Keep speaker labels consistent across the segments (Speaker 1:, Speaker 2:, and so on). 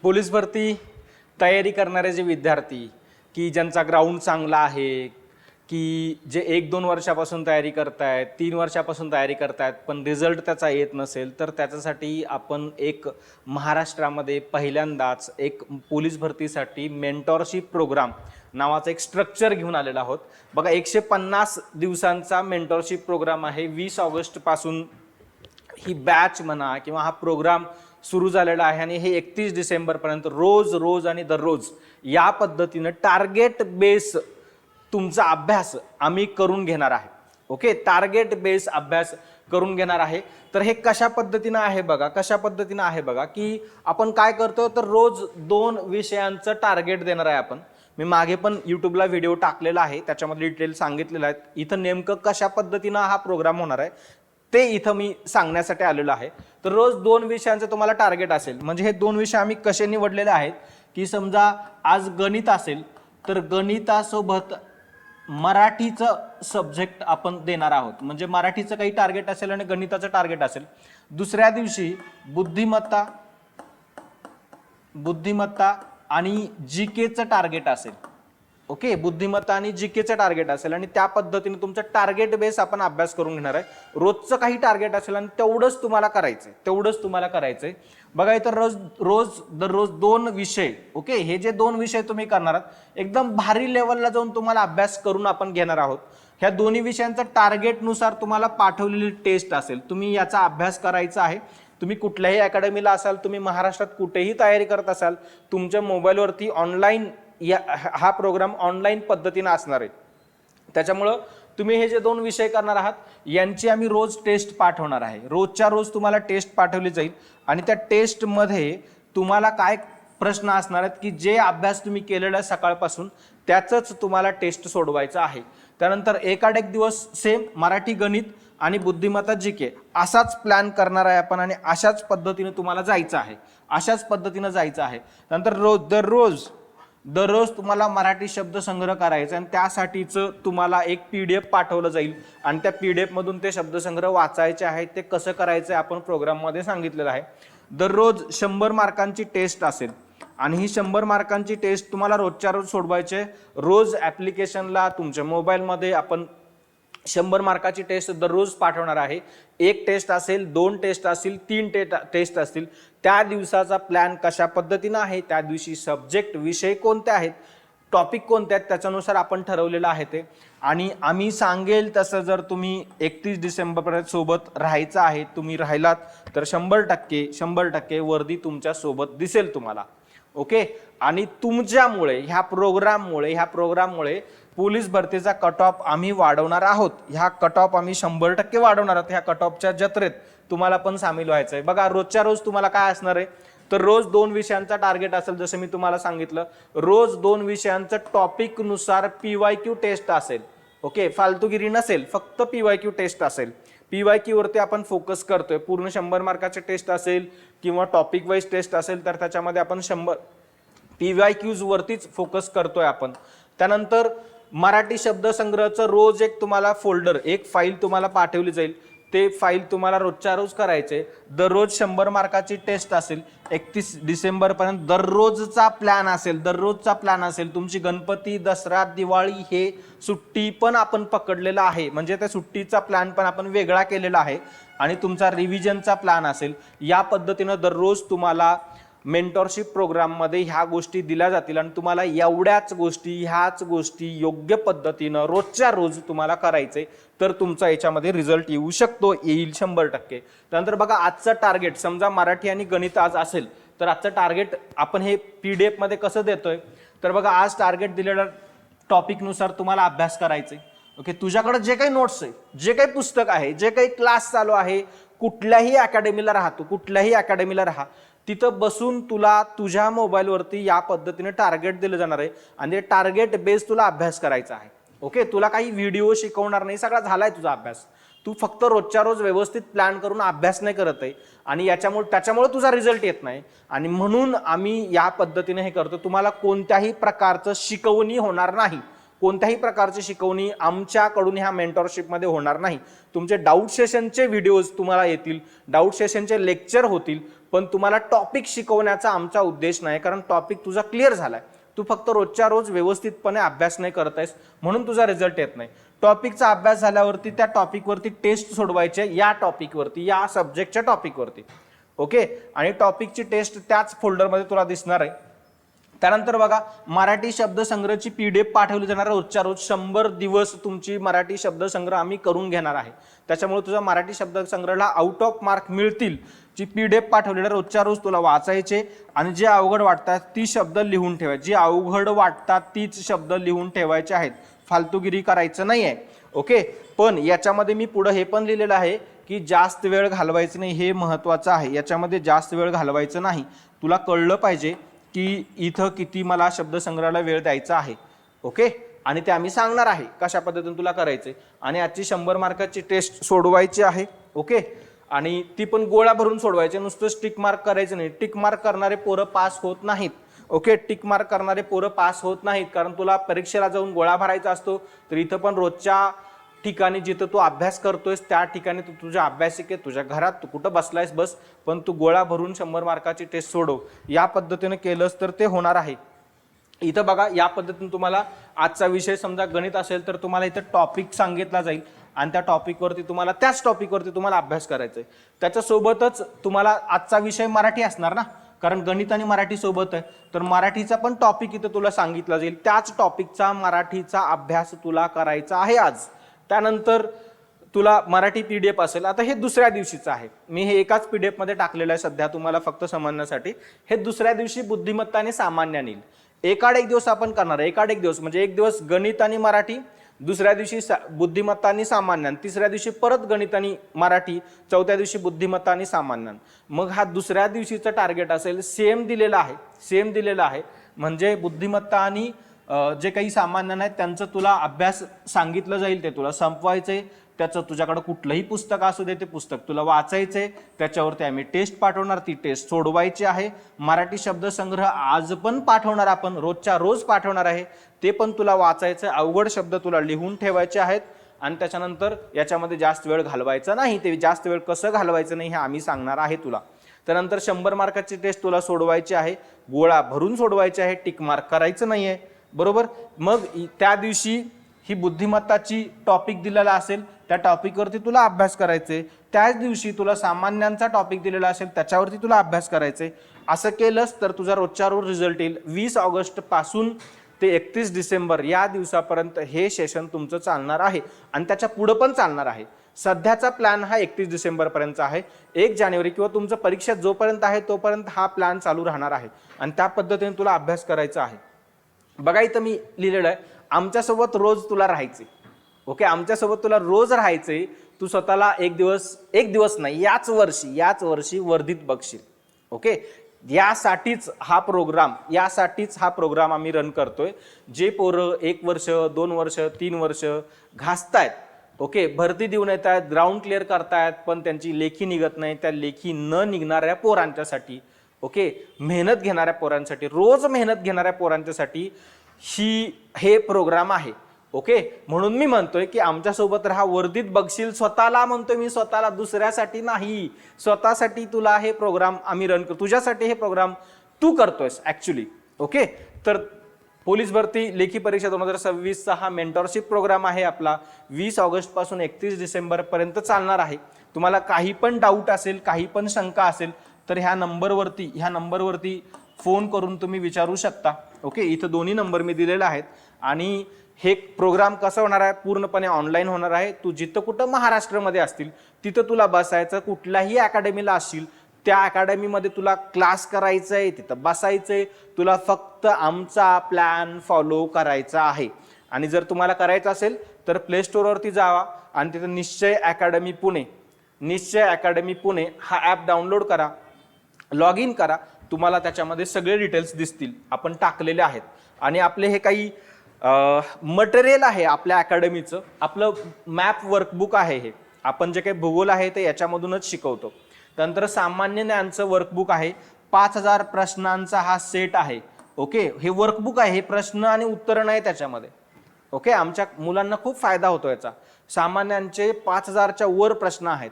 Speaker 1: Police भरती तयारी करणारे जे विद्यार्थी की ज्यांचा ग्राउंड चांगला आहे, की जे 1-2 वर्षापासून तयारी करतायत, 3 वर्षापासून तयारी करतायत, पण रिझल्ट त्याचा येत नसेल, तर त्याच्यासाठी आपण एक महाराष्ट्रामध्ये पहिल्यांदाच एक पोलीस भरतीसाठी मेंटॉरशिप प्रोग्राम नावाचा एक स्ट्रक्चर घेऊन आलेला आहोत. बघा, 150 दिवसांचा मेंटॉरशिप प्रोग्राम आहे. 20 ऑगस्टपासून ही बॅच म्हणा किंवा हा प्रोग्राम सुरू झालेला आहे आणि हे 31 डिसेंबरपर्यंत रोज आणि दररोज या पद्धतीनं टार्गेट बेस तुमचा अभ्यास आम्ही करून घेणार आहे. ओके, टार्गेट बेस अभ्यास करून घेणार आहे. तर हे कशा पद्धतीनं आहे बघा, की आपण काय करतो, तर रोज 2 विषयांचं टार्गेट देणार आहे आपण. मी मागे पण यूट्यूबला व्हिडिओ टाकलेला आहे, त्याच्यामध्ये डिटेल सांगितलेलं आहे. इथं नेमकं कशा पद्धतीनं हा प्रोग्राम होणार आहे ते इथं मी सांगण्यासाठी आलेलो आहे. तर रोज 2 विषयांचं तुम्हाला टार्गेट असेल. म्हणजे हे 2 विषय आम्ही कसे निवडलेले आहेत, की समजा आज गणित असेल तर गणितासोबत मराठीचं सब्जेक्ट आपण देणार आहोत. म्हणजे मराठीचं काही टार्गेट असेल आणि गणिताचं टार्गेट असेल. दुसऱ्या दिवशी बुद्धिमत्ता आणि जीकेचं टार्गेट असेल. ओके, बुद्धिमत्ता आणि जीकेचं टार्गेट असेल आणि त्या पद्धतीने तुमचं टार्गेट बेस आपण अभ्यास करून घेणार आहे. रोजचं काही टार्गेट असेल आणि तेवढंच तुम्हाला करायचंय. बघा, इथं दररोज 2 विषय. ओके, हे जे 2 विषय तुम्ही करणार आहात एकदम भारी लेवलला जाऊन तुम्हाला अभ्यास करून आपण घेणार आहोत. ह्या दोन्ही विषयांचं टार्गेटनुसार तुम्हाला पाठवलेली टेस्ट असेल. तुम्ही याचा अभ्यास करायचा आहे. तुम्ही कुठल्याही अकॅडमीला असाल, तुम्ही महाराष्ट्रात कुठेही तयारी करत असाल, तुमच्या मोबाईलवरती ऑनलाईन हा प्रोग्राम ऑनलाईन पद्धतीने असणार आहे. त्याच्यामुळं तुम्ही हे जे 2 विषय करणार आहात यांची आम्ही रोज टेस्ट पाठवणार आहे. रोजच्या रोज तुम्हाला टेस्ट पाठवली जाईल आणि त्या टेस्टमध्ये तुम्हाला काय प्रश्न असणार आहेत, की जे अभ्यास तुम्ही केलेला आहे सकाळपासून त्याचंच तुम्हाला टेस्ट सोडवायचं आहे. त्यानंतर एकाड एक दिवस सेम मराठी, गणित आणि बुद्धिमत्ता जीके असाच प्लॅन करणार आहे आपण आणि अशाच पद्धतीने तुम्हाला जायचं आहे. नंतर दररोज तुम्हाला मराठी शब्द संग्रह करायचा आणि त्यासाठीचं तुम्हाला एक PDF पाठवलं जाईल आणि त्या PDF मधून ते शब्दसंग्रह वाचायचे आहेत. ते कसं करायचं आपण प्रोग्राममध्ये सांगितलेलं आहे. दररोज 100 मार्कांची टेस्ट असेल आणि ही 100 मार्कांची टेस्ट तुम्हाला रोजच्या रोज सोडवायचे. रोज ॲप्लिकेशनला तुमच्या मोबाईलमध्ये आपण 100 मार्काची टेस्ट दररोज पाठवणार आहे. 1 टेस्ट असेल, 2 टेस्ट असतील, 3 टेस्ट असतील. त्या दिवसाचा प्लॅन कशा पद्धतीनं आहे, त्या दिवशी सब्जेक्ट विषय कोणते आहेत, टॉपिक कोणते आहेत, त्याच्यानुसार आपण ठरवलेलं आहे ते. आणि आम्ही सांगेल तसं जर तुम्ही 31 डिसेंबरपर्यंत सोबत राहायचं आहे, तुम्ही राहिलात तर 100% वर्दी तुमच्या सोबत दिसेल तुम्हाला. ओके, आणि तुमच्यामुळे ह्या प्रोग्राममुळे पोलीस भरतीचा कट ऑफ आम्ही वाढवणार आहोत. ह्या कट ऑफ आम्ही 100% वाढवणार आहोत. ह्या कट ऑफच्या जत्रेत तुम्हाला पण सामील व्हायचं आहे. बघा, रोजच्या रोज तुम्हाला काय असणार आहे, तर रोज 2 विषयांचा टार्गेट असेल. जसं मी तुम्हाला सांगितलं, रोज 2 विषयांचं टॉपिकनुसार PYQ टेस्ट असेल. ओके, फालतूगिरी नसेल, फक्त PYQ टेस्ट असेल. PYQ वरती आपण फोकस करतोय. पूर्ण 100 मार्काचे टेस्ट असेल किंवा टॉपिक वाईज टेस्ट असेल तर त्याच्यामध्ये आपण 100 PYQs वरतीच फोकस करतोय आपण. त्यानंतर मराठी शब्दसंग्रहचं रोज एक तुम्हाला फोल्डर, एक फाईल तुम्हाला पाठवली जाईल. ते फाईल तुम्हाला रोजच्या रोज करायचे. दररोज 100 मार्काची टेस्ट असेल. 31 डिसेंबरपर्यंत दररोजचा प्लॅन असेल. तुमची गणपती, दसरा, दिवाळी हे सुट्टी पण आपण पकडलेला आहे. म्हणजे त्या सुट्टीचा प्लॅन पण आपण वेगळा केलेला आहे आणि तुमचा रिव्हिजनचा प्लॅन असेल. या पद्धतीनं दररोज तुम्हाला मेंटॉरशिप प्रोग्राममध्ये ह्या गोष्टी दिल्या जातील आणि तुम्हाला ह्याच गोष्टी योग्य पद्धतीनं रोजच्या रोज तुम्हाला करायचे, तर तुमचा याच्यामध्ये रिझल्ट येईल 100%. त्यानंतर बघा, आजचं टार्गेट समजा मराठी आणि गणित आज असेल तर आजचं टार्गेट आपण हे PDF मध्ये कसं देतोय, तर बघा, आज टार्गेट दिलेल्या टॉपिकनुसार तुम्हाला अभ्यास करायचे. ओके, तुझ्याकडे जे काही नोट्स आहे, जे काही पुस्तक आहे, जे काही क्लास चालू आहे, कुठल्याही अकॅडमीला राहा, तिथं बसून तुला तुझ्या मोबाईलवरती या पद्धतीने टार्गेट दिलं जाणार आहे आणि टार्गेट बेस तुला अभ्यास करायचा आहे. ओके, तुला काही व्हिडिओ शिकवणार नाही, सगळा झालाय तुझा अभ्यास. तू फक्त रोजच्या रोज व्यवस्थित प्लॅन करून अभ्यास नाही करत आहे आणि त्याच्यामुळे तुझा रिझल्ट येत नाही. आणि म्हणून आम्ही या पद्धतीने हे करतो. तुम्हाला कोणत्याही प्रकारचं शिकवणी होणार नाही. कोणत्याही प्रकारची शिकवणी आमच्याकडून ह्या मेंटॉरशिपमध्ये होणार नाही. तुमचे डाऊट सेशनचे व्हिडिओज तुम्हाला येतील, डाऊट सेशनचे लेक्चर होतील, पण तुम्हाला टॉपिक शिकवण्याचा आमचा उद्देश नाही, कारण टॉपिक तुझा क्लिअर झालाय. तू फक्त रोजच्या रोज व्यवस्थितपणे अभ्यास नाही करत आहेस म्हणून तुझा रिझल्ट येत नाही. टॉपिकचा अभ्यास झाल्यावरती त्या टॉपिकवरती टेस्ट सोडवायचे, या टॉपिकवरती, या सब्जेक्टच्या टॉपिकवरती. ओके, आणि टॉपिकची टेस्ट त्याच फोल्डरमध्ये तुला दिसणार आहे. त्यानंतर बघा, मराठी शब्दसंग्रहची PDF पाठवली जाणार रोजच्या रोज. 100 दिवस तुमची मराठी शब्दसंग्रह आम्ही करून घेणार आहे. त्याच्यामुळे तुझा मराठी शब्दसंग्रहला आउट ऑफ मार्क मिळतील. जी PDF पाठवलेली रोजच्या रोज तुला वाचायचे आणि जे अवघड वाटतात ती शब्द लिहून ठेवायचे. जी अवघड वाटतात तीच शब्द लिहून ठेवायचे आहेत, फालतूगिरी करायचं नाही आहे. ओके, पण याच्यामध्ये मी पुढे हे पण लिहिलेलं आहे की जास्त वेळ घालवायचं नाही, हे महत्त्वाचं आहे. याच्यामध्ये जास्त वेळ घालवायचं नाही. तुला कळलं पाहिजे की इथं किती मला शब्दसंग्रहाला वेळ द्यायचा आहे. ओके, आणि ते आम्ही सांगणार आहे कशा पद्धतीने तुला करायचे. आणि आजची 100 मार्काची टेस्ट सोडवायची आहे. ओके, आणि ती पण गोळा भरून सोडवायचे, नुसतं टिक मार्क करायचं नाही. टिक मार्क करणारे पोरं पास होत नाहीत. ओके, टिक मार्क करणारे पोरं पास होत नाहीत, कारण तुला परीक्षेला जाऊन गोळा भरायचा असतो. तर इथं पण रोजच्या ठिकाणी जिथं तू अभ्यास करतोयस त्या ठिकाणी तू तुझ्या अभ्यासिकेत तुझ्या घरात तू कुठं बसलायस बस, पण तू गोळा भरून 100 मार्काची टेस्ट सोडव. या पद्धतीने केलंस तर ते होणार आहे. इथं बघा, या पद्धतीने तुम्हाला आजचा विषय समजा गणित असेल तर तुम्हाला इथं टॉपिक सांगितला जाईल आणि त्या टॉपिकवरती तुम्हाला त्याच टॉपिकवरती तुम्हाला अभ्यास करायचा आहे. त्याच्यासोबतच तुम्हाला आजचा विषय मराठी असणार ना, कारण गणित आणि मराठी सोबत आहे. तर मराठीचा पण टॉपिक इथं तुला सांगितला जाईल. त्याच टॉपिकचा मराठीचा अभ्यास तुला करायचा आहे आज. त्यानंतर तुला मराठी PDF असेल. आता हे दुसऱ्या दिवशीचं आहे, मी हे एकाच PDF मध्ये टाकलेलं आहे सध्या तुम्हाला फक्त समजण्यासाठी. हे दुसऱ्या दिवशी बुद्धिमत्ता आणि सामान्य येईल. एकाड एक दिवस आपण करणार आहे. एकाड एक दिवस म्हणजे एक दिवस गणित आणि मराठी, दुसऱ्या दिवशी बुद्धिमत्ता आणि सामान्य, तिसऱ्या दिवशी परत गणित आणि मराठी, चौथ्या दिवशी बुद्धिमत्ता आणि सामान्य. मग हा दुसऱ्या दिवशीचं टार्गेट असेल. सेम दिलेलं आहे, म्हणजे बुद्धिमत्ता आणि जे काही सामान्य आहेत त्यांचं तुला अभ्यास सांगितलं जाईल, ते तुला संपवायचंय. त्याचं तुझ्याकडे कुठलंही पुस्तक असू दे ते पुस्तक तुला वाचायचंय. त्याच्यावरती आम्ही टेस्ट पाठवणार, ती टेस्ट सोडवायची आहे. मराठी शब्दसंग्रह आज पण पाठवणार, आपण रोजच्या रोज पाठवणार आहे, ते पण तुला वाचायचं. अवघड शब्द तुला लिहून ठेवायचे आहेत आणि त्याच्यानंतर याच्यामध्ये जास्त वेळ घालवायचा नाही. ते जास्त वेळ कसं घालवायचं नाही हे आम्ही सांगणार आहे तुला. त्यानंतर 100 मार्काची टेस्ट तुला सोडवायची आहे, गोळा भरून सोडवायची आहे, टिक मार्क करायचं नाहीये, बरोबर. मग त्या दिवशी ही बुद्धिमत्ताची टॉपिक दिलेला असेल त्या टॉपिकवरती तुला अभ्यास करायचे. त्याच दिवशी तुला सामान्यांचा टॉपिक दिलेला असेल त्याच्यावरती तुला अभ्यास करायचे. असं केलंस तर तुझा रोजच्या रोज रिझल्ट येईल. 20 ऑगस्ट पासून ते 31 डिसेंबर या दिवसापर्यंत हे सेशन तुमचं चालणार आहे आणि त्याच्या पुढं पण चालणार आहे. सध्याचा प्लॅन हा 31 डिसेंबर पर्यंत आहे. 1 जानेवारी किंवा तुमचं परीक्षा जोपर्यंत आहे तोपर्यंत हा प्लॅन चालू राहणार आहे आणि त्या पद्धतीने तुला अभ्यास करायचा आहे. बघा, इथं मी लिहिलेलं आहे, आमच्यासोबत रोज तुला राहायचे. ओके, आमच्यासोबत तुला रोज राहायचे. तू स्वतःला एक दिवस नाही, याच वर्षी वर्धित बघशील. ओके, यासाठीच हा प्रोग्राम आम्ही रन करतोय. जे पोरं 1 वर्ष 2 वर्ष 3 वर्ष घासतायत, ओके, भरती देऊन येत आहेत, ग्राउंड क्लिअर करतायत, पण त्यांची लेखी निघत नाही, त्या लेखी न निघणाऱ्या पोरांच्यासाठी, ओके, मेहनत घेणाऱ्या पोरांसाठी, रोज मेहनत घेणाऱ्या पोरांच्यासाठी हे प्रोग्राम आहे. ओके, म्हणून मी म्हणतोय की आमच्यासोबत राहा, वर्धित बघशील. स्वतःला म्हणतोय मी, स्वतःला, दुसऱ्यासाठी नाही, स्वतःसाठी तुला हे प्रोग्राम आम्ही रन करतो. तुझ्यासाठी हे प्रोग्राम तू करतोयस ऍक्च्युली. ओके, तर पोलीस भरती लेखी परीक्षा 2026चा हा मेंटॉरशिप प्रोग्राम आहे आपला. 20 ऑगस्ट पासून 31 डिसेंबर पर्यंत चालणार आहे. तुम्हाला काही पण डाऊट असेल, काही पण शंका असेल तर ह्या नंबरवरती फोन करून तुम्ही विचारू शकता. ओके, इथं दोन्ही नंबर मी दिलेले आहेत. आणि हे प्रोग्राम कसं होणार आहे, पूर्णपणे ऑनलाईन होणार आहे. तू जिथं कुठं महाराष्ट्रामध्ये असतील तिथं तुला बसायचं. कुठल्याही अकॅडमीला असशील त्या अकॅडमीमध्ये तुला क्लास करायचा आहे, तिथं बसायचंय. तुला फक्त आमचा प्लॅन फॉलो करायचा आहे. आणि जर तुम्हाला करायचं असेल तर प्ले स्टोअरवरती जावा आणि तिथं निश्चय अकॅडमी पुणे हा ॲप डाउनलोड करा, लॉग इन करा. तुम्हाला त्याच्यामध्ये सगळे डिटेल्स दिसतील, आपण टाकलेले आहेत. आणि आपले हे काही मटेरियल आहे आपल्या अकॅडमीचं, आपलं मॅप वर्कबुक आहे. हे आपण जे काही भूगोल आहे ते याच्यामधूनच शिकवतो. त्यानंतर सामान्य ज्ञानचं वर्कबुक आहे, 5000 प्रश्नांचा हा सेट आहे. ओके, हे वर्कबुक आहे, हे प्रश्न आणि उत्तर नाही त्याच्यामध्ये. ओके, आमच्या मुलांना खूप फायदा होतो याचा. सामान्यांचे 5000च्या वर प्रश्न आहेत.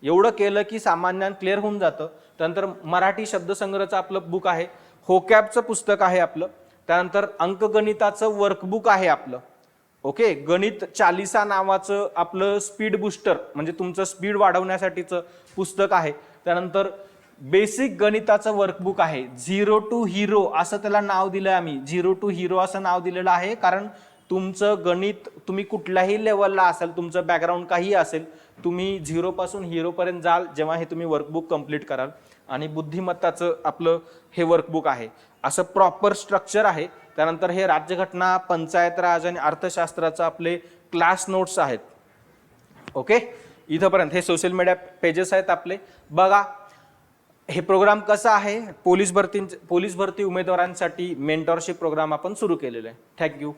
Speaker 1: एवढं केलं की सामान्यां क्लिअर होऊन जातं. त्यानंतर मराठी शब्दसंग्रहचं आपलं बुक आहे, होकॅबचं पुस्तक आहे आपलं, त्यानंतर अंकगणिताचं वर्कबुक आहे आपलं. ओके, गणित चालिसा नावाचं आपलं स्पीड बुस्टर म्हणजे तुमचं स्पीड वाढवण्यासाठीचं पुस्तक आहे. त्यानंतर बेसिक गणिताचं वर्कबुक आहे, 0 to हिरो असं त्याला नाव दिलं आम्ही. 0 to हिरो असं नाव दिलेलं आहे कारण तुमचं गणित तुम्ही कुठल्याही लेवलला असेल, तुमचं बॅकग्राऊंड काही असेल, तुम्ही 0 पासून हिरोपर्यंत जाल जेव्हा हे तुम्ही वर्कबुक कंप्लीट कराल. आणि बुद्धिमत्ताचं आपलं हे वर्कबुक आहे. असं प्रॉपर स्ट्रक्चर आहे. त्यानंतर हे राज्यघटना, पंचायत राज आणि अर्थशास्त्राचं आपले क्लास नोट्स आहेत. ओके, इथंपर्यंत हे सोशल मीडिया पेजेस आहेत आपले. बघा हे प्रोग्राम कसा आहे, पोलीस भरती उमेदवारांसाठी मेंटॉरशिप प्रोग्राम आपण सुरू केलेला आहे. थँक्यू.